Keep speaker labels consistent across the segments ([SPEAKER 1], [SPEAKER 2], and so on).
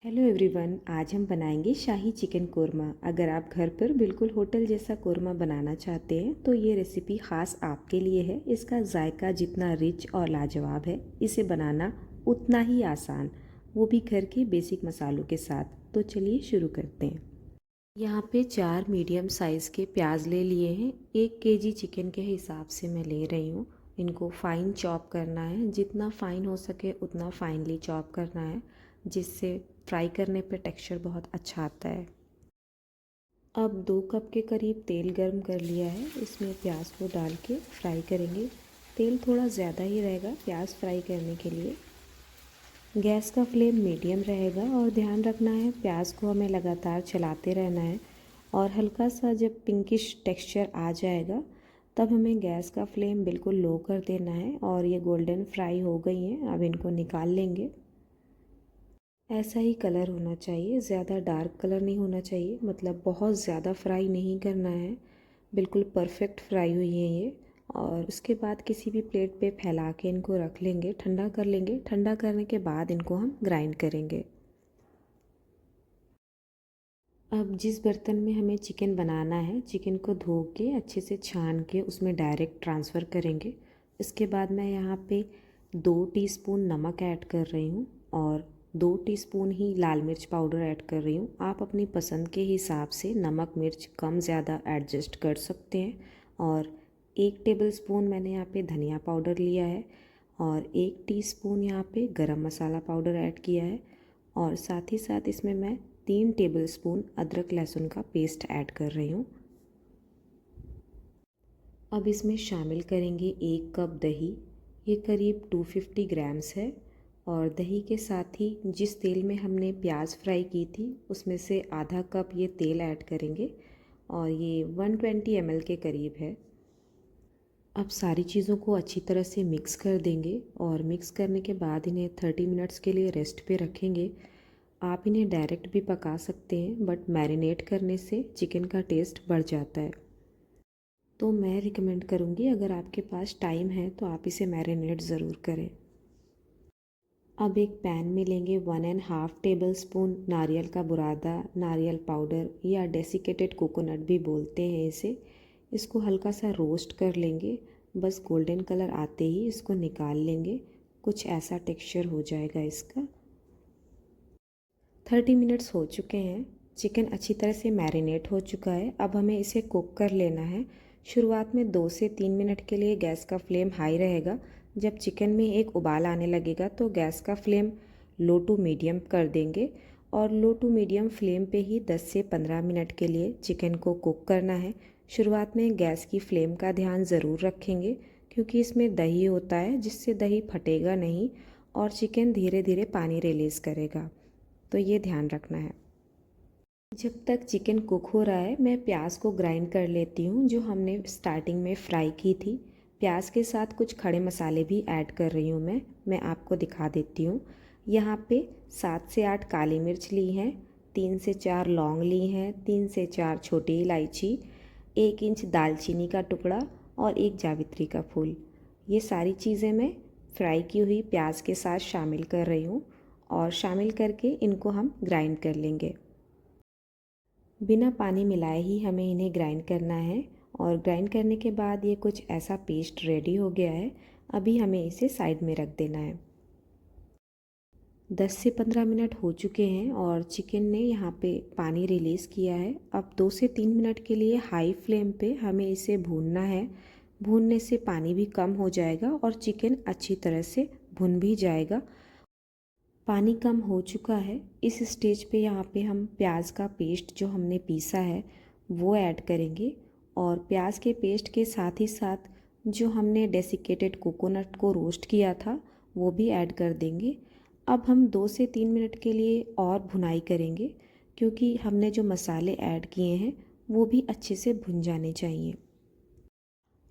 [SPEAKER 1] Hello everyone, आज हम बनाएंगे शाही चिकन कोरमा। अगर आप घर पर बिल्कुल होटल जैसा कोरमा बनाना चाहते हैं तो ये रेसिपी ख़ास आपके लिए है। इसका जायका जितना रिच और लाजवाब है, इसे बनाना उतना ही आसान, वो भी घर के बेसिक मसालों के साथ। तो चलिए शुरू करते हैं। यहाँ पे 4 मीडियम साइज़ के प्याज ले लिए हैं। 1 केजी चिकन के हिसाब से मैं ले रही हूँ। इनको फ़ाइन चॉप करना है, जितना फ़ाइन हो सके उतना फाइनली चॉप करना है, जिससे फ्राई करने पे टेक्सचर बहुत अच्छा आता है। अब 2 कप के करीब तेल गर्म कर लिया है, इसमें प्याज को डाल के फ्राई करेंगे। तेल थोड़ा ज़्यादा ही रहेगा प्याज फ्राई करने के लिए। गैस का फ्लेम मीडियम रहेगा और ध्यान रखना है प्याज को हमें लगातार चलाते रहना है। और हल्का सा जब पिंकिश टेक्सचर आ जाएगा तब हमें गैस का फ्लेम बिल्कुल लो कर देना है। और ये गोल्डन फ्राई हो गई हैं, अब इनको निकाल लेंगे। ऐसा ही कलर होना चाहिए, ज़्यादा डार्क कलर नहीं होना चाहिए, मतलब बहुत ज़्यादा फ्राई नहीं करना है। बिल्कुल परफेक्ट फ्राई हुई है ये। और उसके बाद किसी भी प्लेट पे फैला के इनको रख लेंगे, ठंडा कर लेंगे। ठंडा करने के बाद इनको हम ग्राइंड करेंगे। अब जिस बर्तन में हमें चिकन बनाना है, चिकन को धो के अच्छे से छान के उसमें डायरेक्ट ट्रांसफ़र करेंगे। इसके बाद मैं यहाँ पे 2 टीस्पून नमक ऐड कर रही हूँ और 2 टीस्पून ही लाल मिर्च पाउडर ऐड कर रही हूँ। आप अपनी पसंद के हिसाब से नमक मिर्च कम ज़्यादा एडजस्ट कर सकते हैं। और 1 टेबलस्पून मैंने यहाँ पे धनिया पाउडर लिया है और 1 टीस्पून यहाँ पे गरम मसाला पाउडर ऐड किया है। और साथ ही साथ इसमें मैं 3 टेबलस्पून अदरक लहसुन का पेस्ट ऐड कर रही हूँ। अब इसमें शामिल करेंगे 1 कप दही, ये करीब 250 ग्राम्स है। और दही के साथ ही जिस तेल में हमने प्याज फ्राई की थी उसमें से आधा कप ये तेल ऐड करेंगे और ये 120 ml के करीब है। अब सारी चीज़ों को अच्छी तरह से मिक्स कर देंगे और मिक्स करने के बाद इन्हें 30 मिनट्स के लिए रेस्ट पे रखेंगे। आप इन्हें डायरेक्ट भी पका सकते हैं, बट मैरिनेट करने से चिकन का टेस्ट बढ़ जाता है। तो मैं रिकमेंड करूँगी, अगर आपके पास टाइम है तो आप इसे मैरिनेट ज़रूर करें। अब एक पैन में लेंगे 1.5 टेबलस्पून नारियल का बुरादा, नारियल पाउडर या डेसिकेटेड कोकोनट भी बोलते हैं इसे। इसको हल्का सा रोस्ट कर लेंगे, बस गोल्डन कलर आते ही इसको निकाल लेंगे। कुछ ऐसा टेक्सचर हो जाएगा इसका। 30 मिनट्स हो चुके हैं, चिकन अच्छी तरह से मैरिनेट हो चुका है। अब हमें इसे कुक कर लेना है। शुरुआत में 2 से 3 मिनट के लिए गैस का फ्लेम हाई रहेगा। जब चिकन में एक उबाल आने लगेगा तो गैस का फ्लेम लो टू मीडियम कर देंगे और लो टू मीडियम फ्लेम पे ही 10 से 15 मिनट के लिए चिकन को कुक करना है। शुरुआत में गैस की फ्लेम का ध्यान ज़रूर रखेंगे क्योंकि इसमें दही होता है, जिससे दही फटेगा नहीं और चिकन धीरे धीरे पानी रिलीज़ करेगा, तो ये ध्यान रखना है। जब तक चिकन कुक हो रहा है मैं प्याज को ग्राइंड कर लेती हूँ, जो हमने स्टार्टिंग में फ्राई की थी। प्याज के साथ कुछ खड़े मसाले भी ऐड कर रही हूँ मैं आपको दिखा देती हूँ। यहाँ पे 7 से 8 काली मिर्च ली हैं, 3 से 4 लौंग ली हैं, 3 से 4 छोटी इलायची, 1 इंच दालचीनी का टुकड़ा और 1 जावित्री का फूल। ये सारी चीज़ें मैं फ्राई की हुई प्याज के साथ शामिल कर रही हूँ और शामिल करके इनको हम ग्राइंड कर लेंगे। बिना पानी मिलाए ही हमें इन्हें ग्राइंड करना है। और ग्राइंड करने के बाद ये कुछ ऐसा पेस्ट रेडी हो गया है। अभी हमें इसे साइड में रख देना है। 10 से 15 मिनट हो चुके हैं और चिकन ने यहाँ पे पानी रिलीज़ किया है। अब 2 से 3 मिनट के लिए हाई फ्लेम पे हमें इसे भूनना है। भूनने से पानी भी कम हो जाएगा और चिकन अच्छी तरह से भुन भी जाएगा। पानी कम हो चुका है। इस स्टेज पे यहाँ पे हम प्याज का पेस्ट जो हमने पीसा है वो ऐड करेंगे और प्याज के पेस्ट के साथ ही साथ जो हमने डेसिकेटेड कोकोनट को रोस्ट किया था वो भी ऐड कर देंगे। अब हम 2 से 3 मिनट के लिए और भुनाई करेंगे क्योंकि हमने जो मसाले ऐड किए हैं वो भी अच्छे से भुन जाने चाहिए।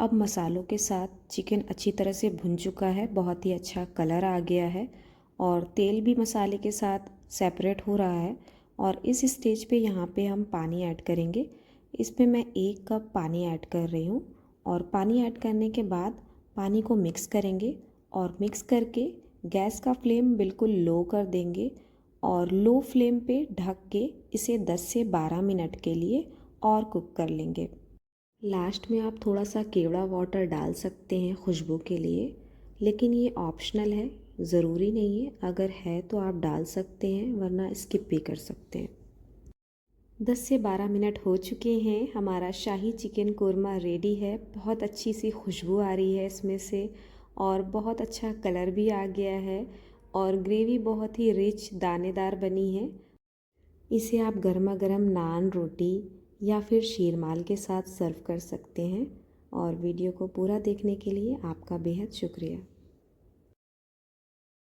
[SPEAKER 1] अब मसालों के साथ चिकन अच्छी तरह से भुन चुका है, बहुत ही अच्छा कलर आ गया है और तेल भी मसाले के साथ सेपरेट हो रहा है। और इस स्टेज पे यहाँ पे हम पानी ऐड करेंगे। इसमें मैं 1 कप पानी ऐड कर रही हूँ और पानी ऐड करने के बाद पानी को मिक्स करेंगे और मिक्स करके गैस का फ्लेम बिल्कुल लो कर देंगे और लो फ्लेम पे ढक के इसे 10 से 12 मिनट के लिए और कुक कर लेंगे। लास्ट में आप थोड़ा सा केवड़ा वाटर डाल सकते हैं खुशबू के लिए, लेकिन ये ऑप्शनल है, ज़रूरी नहीं है। अगर है तो आप डाल सकते हैं, वरना स्किप भी कर सकते हैं। 10 से 12 मिनट हो चुके हैं, हमारा शाही चिकन कोरमा रेडी है। बहुत अच्छी सी खुशबू आ रही है इसमें से और बहुत अच्छा कलर भी आ गया है और ग्रेवी बहुत ही रिच दानेदार बनी है। इसे आप गर्मा गर्म नान, रोटी या फिर शीरमाल के साथ सर्व कर सकते हैं। और वीडियो को पूरा देखने के लिए आपका बेहद शुक्रिया।